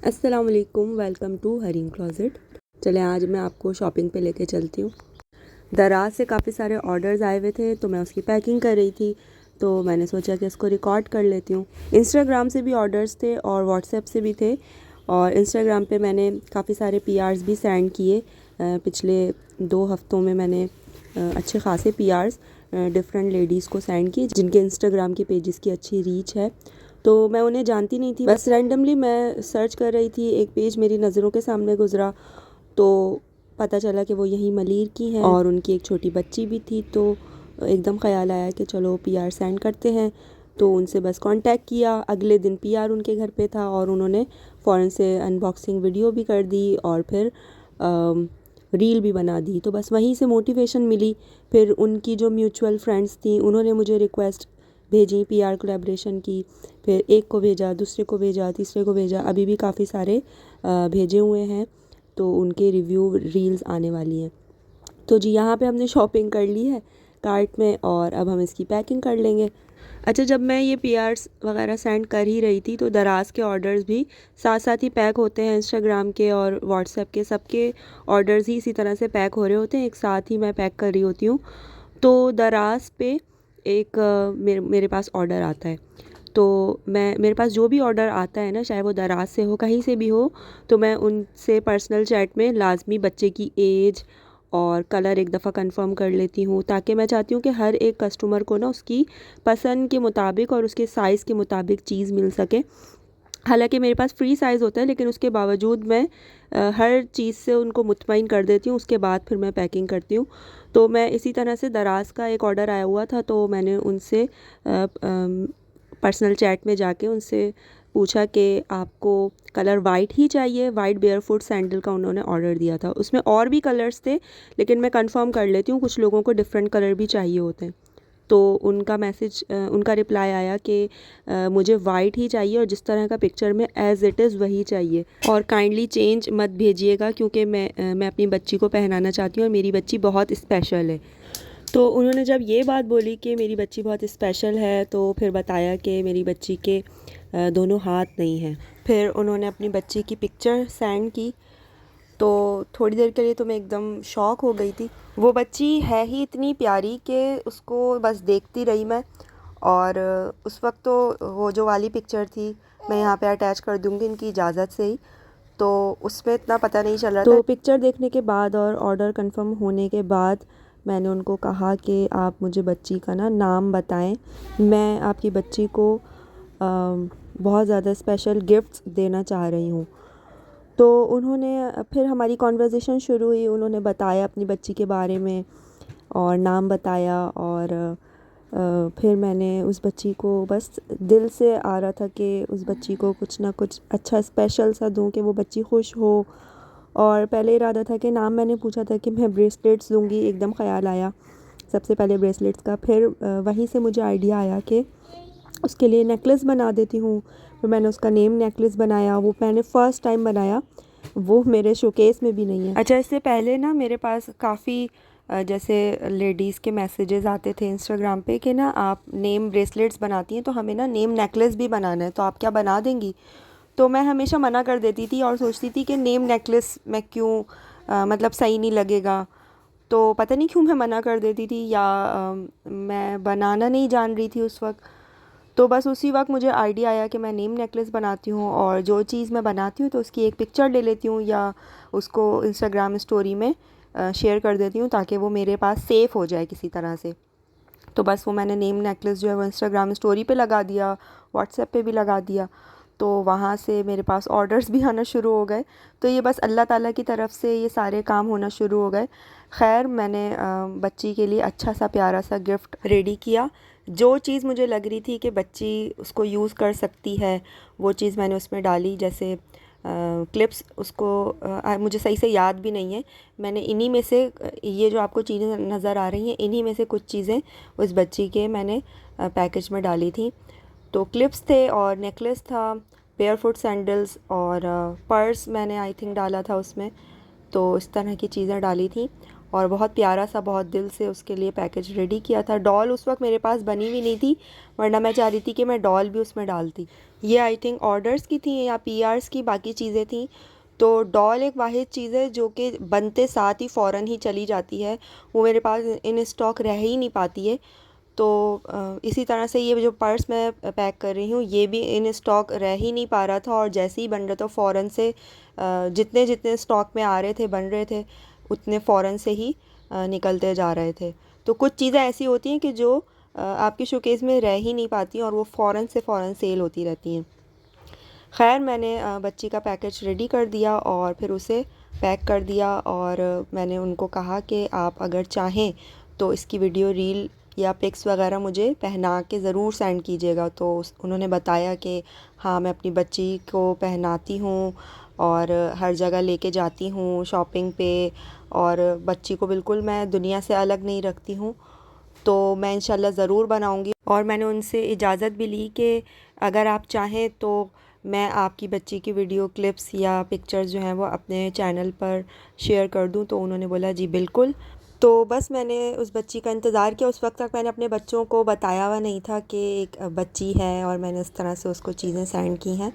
अस्सलाम वालेकुम, welcome to Hareem closet. चलें आज मैं आपको शॉपिंग पे लेके चलती हूँ। दराज से काफ़ी सारे ऑर्डर्स आए हुए थे तो मैं उसकी पैकिंग कर रही थी, तो मैंने सोचा कि इसको रिकॉर्ड कर लेती हूँ। इंस्टाग्राम से भी ऑर्डर्स थे और व्हाट्सएप से भी थे, और इंस्टाग्राम पे मैंने काफ़ी सारे पीआरस भी सेंड किए। पिछले 2 हफ्तों में मैंने अच्छे खासे पीआरस डिफरेंट लेडीज़ को सेंड किए जिनके इंस्टाग्राम के पेजेस की अच्छी रीच है। तो मैं उन्हें जानती नहीं थी, बस रैंडमली मैं सर्च कर रही थी, एक पेज मेरी नज़रों के सामने गुजरा तो पता चला कि वो यहीं मलीर की हैं और उनकी एक छोटी बच्ची भी थी। तो एकदम ख़्याल आया कि चलो पीआर सेंड करते हैं। तो उनसे बस कांटेक्ट किया। अगले दिन पीआर उनके घर पे था और उन्होंने फ़ौरन से अनबॉक्सिंग वीडियो भी कर दी और फिर रील भी बना दी। तो बस वहीं से मोटिवेशन मिली। फिर उनकी जो म्यूचुअल फ्रेंड्स थी उन्होंने मुझे रिक्वेस्ट भेजी पीआर कोलैबोरेशन की। फिर एक को भेजा, दूसरे को भेजा, तीसरे को भेजा, अभी भी काफ़ी सारे भेजे हुए हैं। तो उनके रिव्यू रील्स आने वाली हैं। तो जी यहाँ पे हमने शॉपिंग कर ली है कार्ट में और अब हम इसकी पैकिंग कर लेंगे। अच्छा, जब मैं ये पीआरस वगैरह सेंड कर ही रही थी तो दराज के ऑर्डर्स भी साथ साथ ही पैक होते हैं। इंस्टाग्राम के और व्हाट्सएप के सबके ऑर्डर्स ही इसी तरह से पैक हो रहे होते हैं, एक साथ ही मैं पैक कर रही होती हूँ। तो दराज पे एक मेरे पास ऑर्डर आता है, तो मेरे पास जो भी ऑर्डर आता है ना, चाहे वो दराज से हो कहीं से भी हो, तो मैं उनसे पर्सनल चैट में लाजमी बच्चे की एज और कलर एक दफ़ा कंफर्म कर लेती हूँ, ताकि मैं चाहती हूँ कि हर एक कस्टमर को ना उसकी पसंद के मुताबिक और उसके साइज़ के मुताबिक चीज़ मिल सके। हालांकि मेरे पास फ्री साइज़ होता है, लेकिन उसके बावजूद मैं हर चीज़ से उनको मुतमईन कर देती हूँ, उसके बाद फिर मैं पैकिंग करती हूँ। तो मैं इसी तरह से दराज का एक ऑर्डर आया हुआ था, तो मैंने उनसे पर्सनल चैट में जाके उनसे पूछा कि आपको कलर वाइट ही चाहिए। वाइट बेयरफुट सैंडल का उन्होंने ऑर्डर दिया था, उसमें और भी कलर्स थे, लेकिन मैं कंफर्म कर लेती हूँ, कुछ लोगों को डिफरेंट कलर भी चाहिए होते हैं। तो उनका रिप्लाई आया कि मुझे वाइट ही चाहिए और जिस तरह का पिक्चर में एज़ इट इज़ वही चाहिए, और काइंडली चेंज मत भेजिएगा क्योंकि मैं अपनी बच्ची को पहनाना चाहती हूँ और मेरी बच्ची बहुत स्पेशल है। तो उन्होंने जब ये बात बोली कि मेरी बच्ची बहुत स्पेशल है, तो फिर बताया कि मेरी बच्ची के दोनों हाथ नहीं हैं। फिर उन्होंने अपनी बच्ची की पिक्चर सेंड की, तो थोड़ी देर के लिए तो मैं एकदम शॉक हो गई थी। वो बच्ची है ही इतनी प्यारी कि उसको बस देखती रही मैं। और उस वक्त तो वो जो वाली पिक्चर थी, मैं यहाँ पे अटैच कर दूँगी इनकी इजाज़त से ही, तो उसमें इतना पता नहीं चल रहा था। तो पिक्चर देखने के बाद और ऑर्डर कंफर्म होने के बाद मैंने उनको कहा कि आप मुझे बच्ची का ना नाम बताएं, मैं आपकी बच्ची को बहुत ज़्यादा स्पेशल गिफ्ट्स देना चाह रही हूँ। तो उन्होंने फिर हमारी कॉन्वर्सेशन शुरू हुई, उन्होंने बताया अपनी बच्ची के बारे में और नाम बताया, और फिर मैंने उस बच्ची को बस दिल से आ रहा था कि उस बच्ची को कुछ ना कुछ अच्छा स्पेशल सा दूं कि वो बच्ची खुश हो। और पहले इरादा था कि नाम मैंने पूछा था कि मैं ब्रेसलेट्स दूंगी, एकदम ख़्याल आया सबसे पहले ब्रेसलेट्स का। फिर वहीं से मुझे आइडिया आया कि उसके लिए नेकलेस बना देती हूँ। फिर मैंने उसका नेम नेकलेस बनाया, वो मैंने फ़र्स्ट टाइम बनाया, वो मेरे शोकेस में भी नहीं है। अच्छा, इससे पहले ना मेरे पास काफ़ी जैसे लेडीज़ के मैसेजेस आते थे इंस्टाग्राम पे कि ना आप नेम ब्रेसलेट्स बनाती हैं तो हमें ना नेम नेकलेस भी बनाना है, तो आप क्या बना देंगी। तो मैं हमेशा मना कर देती थी और सोचती थी कि नेम नेकलेस मैं क्यों, मतलब सही नहीं लगेगा। तो पता नहीं क्यों मैं मना कर देती थी, या मैं बनाना नहीं जान रही थी उस वक्त। तो बस उसी वक्त मुझे आइडिया आया कि मैं नेम नेकलेस बनाती हूँ, और जो चीज़ मैं बनाती हूँ तो उसकी एक पिक्चर ले लेती हूँ या उसको इंस्टाग्राम स्टोरी में शेयर कर देती हूँ, ताकि वो मेरे पास सेफ़ हो जाए किसी तरह से। तो बस वो मैंने नेम नेकलेस जो है वो इंस्टाग्राम स्टोरी पे लगा दिया, व्हाट्सएप पे भी लगा दिया। तो वहाँ से मेरे पास ऑर्डर्स भी आना शुरू हो गए। तो ये बस अल्लाह ताला की तरफ से ये सारे काम होना शुरू हो गए। खैर, मैंने बच्ची के लिए अच्छा सा प्यारा सा गिफ्ट रेडी किया। जो चीज़ मुझे लग रही थी कि बच्ची उसको यूज़ कर सकती है, वो चीज़ मैंने उसमें डाली। जैसे क्लिप्स, उसको मुझे सही से याद भी नहीं है, मैंने इन्हीं में से ये जो आपको चीज़ें नज़र आ रही हैं, इन्हीं में से कुछ चीज़ें उस बच्ची के मैंने पैकेज में डाली थी। तो क्लिप्स थे और नेकलेस था, बेयरफुट सैंडल्स और पर्स मैंने आई थिंक डाला था उसमें। तो इस तरह की चीज़ें डाली थी और बहुत प्यारा सा, बहुत दिल से उसके लिए पैकेज रेडी किया था। डॉल उस वक्त मेरे पास बनी हुई नहीं थी, वरना मैं चाह रही थी कि मैं डॉल भी उसमें डालती। ये आई थिंक ऑर्डर्स की थी या पीआर्स की बाकी चीज़ें थी। तो डॉल एक वाहिद चीज़ है जो कि बनते साथ ही फ़ौरन ही चली जाती है, वो मेरे पास इन स्टॉक रह ही नहीं पाती है। तो इसी तरह से ये जो पर्स मैं पैक कर रही हूँ ये भी इन स्टॉक रह ही नहीं पा रहा था, और जैसे ही बन रहा था फ़ौरन से जितने जितने स्टॉक में आ रहे थे बन रहे थे उतने फ़ौरन से ही निकलते जा रहे थे। तो कुछ चीज़ें ऐसी होती हैं कि जो आपकी शोकेस में रह ही नहीं पाती और वो फ़ौरन से फ़ौरन सेल होती रहती हैं। खैर मैंने बच्ची का पैकेज रेडी कर दिया और फिर उसे पैक कर दिया, और मैंने उनको कहा कि आप अगर चाहें तो इसकी वीडियो रील या पिक्स वगैरह मुझे पहना के ज़रूर सेंड कीजिएगा। तो उन्होंने बताया कि हाँ मैं अपनी बच्ची को पहनाती हूँ और हर जगह लेके जाती हूँ शॉपिंग पे, और बच्ची को बिल्कुल मैं दुनिया से अलग नहीं रखती हूँ। तो मैं इंशाल्लाह ज़रूर बनाऊँगी, और मैंने उनसे इजाज़त भी ली कि अगर आप चाहें तो मैं आपकी बच्ची की वीडियो क्लिप्स या पिक्चर्स जो हैं वो अपने चैनल पर शेयर कर दूं। तो उन्होंने बोला जी बिल्कुल। तो बस मैंने उस बच्ची का इंतज़ार किया। उस वक्त तक मैंने अपने बच्चों को बताया हुआ नहीं था कि एक बच्ची है और मैंने इस तरह से उसको चीज़ें सेंड की हैं।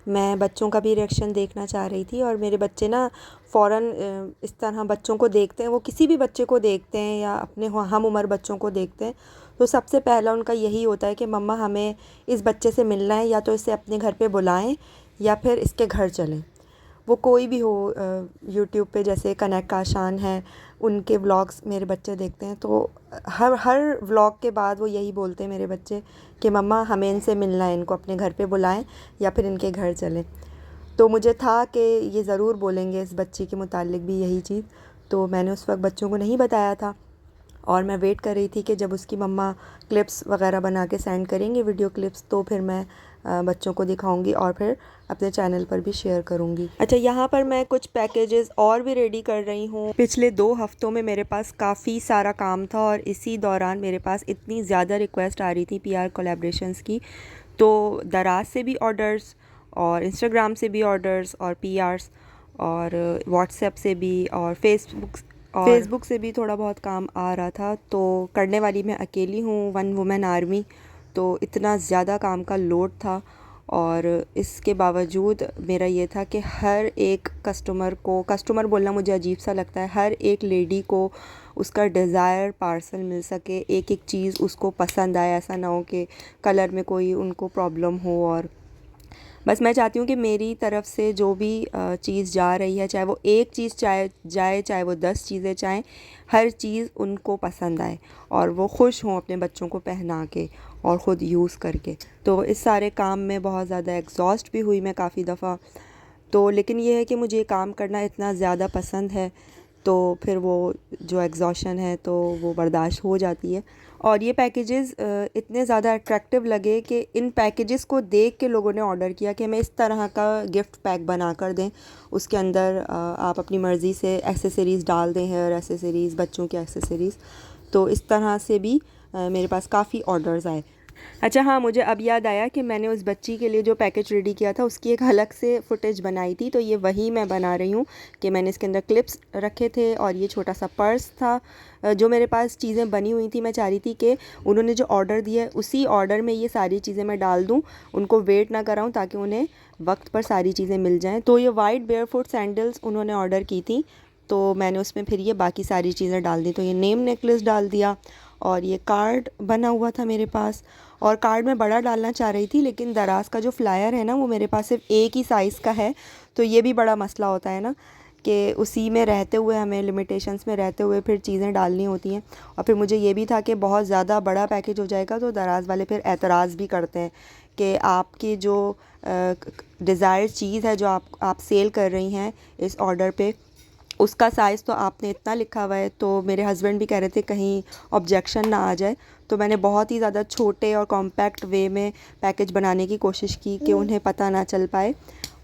मैं बच्चों का भी रिएक्शन देखना चाह रही थी, और मेरे बच्चे ना फ़ौरन इस तरह बच्चों को देखते हैं, वो किसी भी बच्चे को देखते हैं या अपने हम उम्र बच्चों को देखते हैं तो सबसे पहला उनका यही होता है कि मम्मा हमें इस बच्चे से मिलना है, या तो इसे अपने घर पे बुलाएं या फिर इसके घर चलें। वो कोई भी हो, यूट्यूब पे जैसे कनक काशान है उनके व्लॉग्स मेरे बच्चे देखते हैं, तो हर हर व्लॉग के बाद वो यही बोलते हैं मेरे बच्चे कि मम्मा हमें इनसे मिलना है, इनको अपने घर पे बुलाएं या फिर इनके घर चलें। तो मुझे था कि ये ज़रूर बोलेंगे इस बच्ची के मुतालिक भी यही चीज़, तो मैंने उस वक्त बच्चों को नहीं बताया था, और मैं वेट कर रही थी कि जब उसकी मम्मा क्लिप्स वगैरह बना के सेंड करेंगे वीडियो क्लिप्स तो फिर मैं बच्चों को दिखाऊंगी और फिर अपने चैनल पर भी शेयर करूंगी। अच्छा, यहाँ पर मैं कुछ पैकेजेस और भी रेडी कर रही हूँ। पिछले 2 हफ्तों में मेरे पास काफ़ी सारा काम था, और इसी दौरान मेरे पास इतनी ज़्यादा रिक्वेस्ट आ रही थी पीआर कोलैबोरेशंस की, तो दराज से भी ऑर्डर्स और इंस्टाग्राम से भी ऑर्डर्स और पीआर्स और व्हाट्सएप से भी और फेसबुक से भी थोड़ा बहुत काम आ रहा था। तो करने वाली मैं अकेली हूँ, वन वुमेन आर्मी, तो इतना ज़्यादा काम का लोड था, और इसके बावजूद मेरा ये था कि हर एक कस्टमर बोलना मुझे अजीब सा लगता है, हर एक लेडी को उसका डिज़ायर पार्सल मिल सके, एक एक चीज़ उसको पसंद आए, ऐसा ना हो कि कलर में कोई उनको प्रॉब्लम हो। और बस मैं चाहती हूँ कि मेरी तरफ से जो भी चीज़ जा रही है, चाहे वो एक चीज़ चाहे वो 10 चीज़ें चाहें, हर चीज़ उनको पसंद आए और वो खुश हों अपने बच्चों को पहना के और ख़ुद यूज़ करके। तो इस सारे काम में बहुत ज़्यादा एग्जॉस्ट भी हुई मैं काफ़ी दफ़ा। तो लेकिन ये है कि मुझे ये काम करना इतना ज़्यादा पसंद है, तो फिर वो जो एग्जॉशन है तो वो बर्दाश्त हो जाती है। और ये पैकेजेस इतने ज़्यादा अट्रैक्टिव लगे कि इन पैकेजेस को देख के लोगों ने ऑर्डर किया कि हमें इस तरह का गिफ्ट पैक बना कर दें, उसके अंदर आप अपनी मर्ज़ी से एक्सेसरीज़ डाल दें, हेयर एक्सेसरीज़, बच्चों की एक्सेसरीज़। तो इस तरह से भी मेरे पास काफ़ी ऑर्डर्स आए। अच्छा हाँ, मुझे अब याद आया कि मैंने उस बच्ची के लिए जो पैकेज रेडी किया था उसकी एक अलग से फुटेज बनाई थी, तो ये वही मैं बना रही हूँ कि मैंने इसके अंदर क्लिप्स रखे थे और ये छोटा सा पर्स था। जो मेरे पास चीज़ें बनी हुई थी, मैं चाह रही थी कि उन्होंने जो ऑर्डर दिया है उसी ऑर्डर में ये सारी चीज़ें मैं डाल दूँ, उनको वेट ना कराऊँ, ताकि उन्हें वक्त पर सारी चीज़ें मिल जाएँ। तो ये वाइट बेयरफुट सैंडल्स उन्होंने ऑर्डर की थी, तो मैंने उसमें फिर ये बाकी सारी चीज़ें डाल दी। तो ये नेम नेकलेस डाल दिया, और ये कार्ड बना हुआ था मेरे पास, और कार्ड मैं बड़ा डालना चाह रही थी, लेकिन दराज का जो फ्लायर है ना वो मेरे पास सिर्फ एक ही साइज़ का है, तो ये भी बड़ा मसला होता है ना कि उसी में रहते हुए हमें लिमिटेशंस में रहते हुए फिर चीज़ें डालनी होती हैं। और फिर मुझे ये भी था कि बहुत ज़्यादा बड़ा पैकेज हो जाएगा तो दराज वाले फिर एतराज़ भी करते हैं कि आपकी जो डिज़ायर चीज़ है जो आप सेल कर रही हैं इस ऑर्डर पे, उसका साइज़ तो आपने इतना लिखा हुआ है। तो मेरे हस्बैंड भी कह रहे थे कहीं ऑब्जेक्शन ना आ जाए, तो मैंने बहुत ही ज़्यादा छोटे और कॉम्पैक्ट वे में पैकेज बनाने की कोशिश की कि उन्हें पता ना चल पाए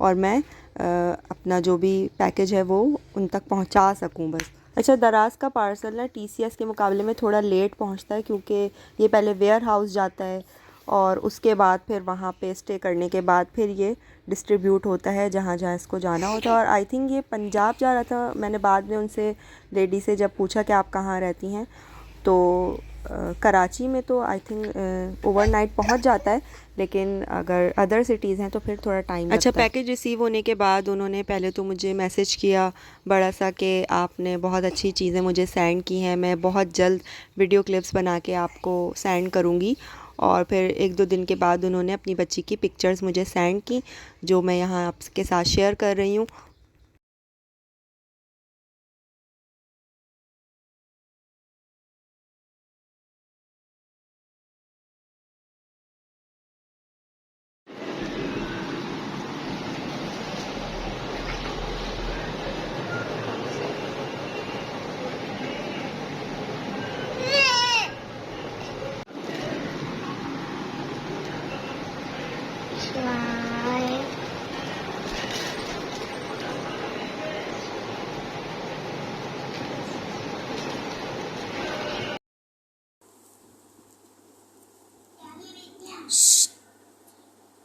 और मैं अपना जो भी पैकेज है वो उन तक पहुंचा सकूं बस। अच्छा, दराज का पार्सल ना टीसीएस के मुकाबले में थोड़ा लेट पहुंचता है, क्योंकि ये पहले वेयर हाउस जाता है और उसके बाद फिर वहाँ पे स्टे करने के बाद फिर ये डिस्ट्रीब्यूट होता है जहाँ जहाँ इसको जाना होता है। और आई थिंक ये पंजाब जा रहा था। मैंने बाद में उनसे लेडी से जब पूछा कि आप कहाँ रहती हैं, तो कराची में तो आई थिंक ओवरनाइट पहुंच जाता है, लेकिन अगर अदर सिटीज़ हैं तो फिर थोड़ा टाइम अच्छा लगता है। पैकेज रिसीव होने के बाद उन्होंने पहले तो मुझे मैसेज किया बड़ा सा कि आपने बहुत अच्छी चीज़ें मुझे सेंड की हैं, मैं बहुत जल्द वीडियो क्लिप्स बना के आपको सेंड करूँगी। और फिर 1-2 दिन के बाद उन्होंने अपनी बच्ची की पिक्चर्स मुझे सेंड की, जो मैं यहाँ आपके साथ शेयर कर रही हूँ।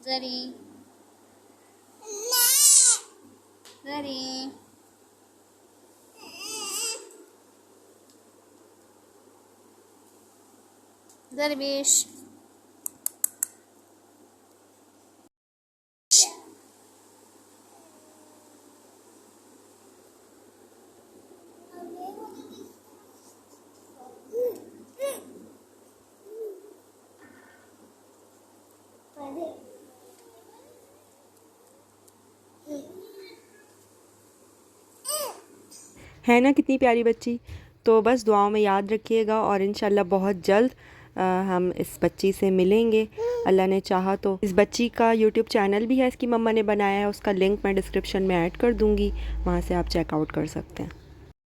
Zari. Zari. Zarbish. है ना कितनी प्यारी बच्ची। तो बस दुआओं में याद रखिएगा और इंशाल्लाह बहुत जल्द हम इस बच्ची से मिलेंगे, अल्लाह ने चाहा तो। इस बच्ची का यूट्यूब चैनल भी है, इसकी मम्मा ने बनाया है, उसका लिंक मैं डिस्क्रिप्शन में ऐड कर दूँगी, वहाँ से आप चेकआउट कर सकते हैं।